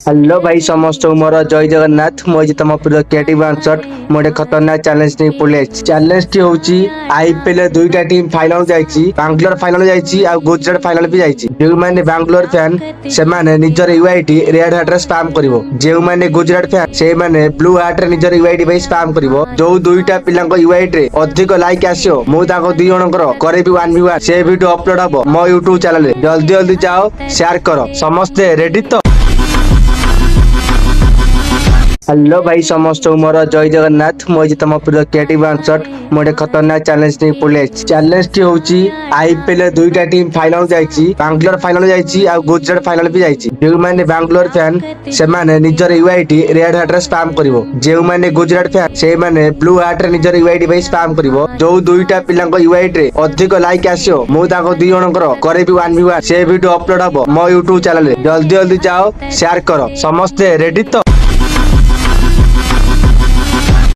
Hello भाई समस्त मोर जय जगन्नाथ मुझे तुम प्रिय क्रिएटिव आंसर मोटे खतरनाक चैलेंज नहीं पड़े चैलेंज टी होची आईपीएल दुईटा टीम फाइनल जाइछि बैंगलोर फाइनल जाइछि आ गुजरात फाइनल भी जाइछि जो माने बैंगलोर फैन से माने निजर यूआईटी रेड हार्ट रे स्पैम करिवो जे माने गुजरात फैन से माने ब्लू हार्ट रे निजर यूआईटी भाई स्पैम करिवो जो दुईटा पिलांको यूआईटी रे अधिक लाइक आसियो मु ताको दी जनकर करेबी 1v1 से वीडियो अपलोड हबो मो YouTube चैनल रे जल्दी जल्दी जाओ शेयर करो समस्ते रेडी तो हेलो भाई समस्त मोर जय जगन्नाथ मुझे तुम प्रिय क्रिएटिव आंसर मोटे खतरनाक चैलेंज नहीं पड़े चैलेंज टी होची आईपीएल दुईटा टीम फाइनल जाइछि बैंगलोर फाइनल जाइछि आ गुजरात फाइनल भी जाइछि जो माने बैंगलोर फैन से माने निजर यूआईटी रेड हार्ट रे स्पैम करिवो जे माने गुजरात फैन से माने ब्लू हार्ट रे निजर यूआईटी भाई स्पैम करिवो जो दुईटा पिलांको यूआईटी रे अधिक लाइक आसियो मु ताको दी जनकर करेबी 1v1 से वीडियो अपलोड हबो मो YouTube चैनल रे जल्दी जल्दी जाओ शेयर करो समस्ते रेडी तो।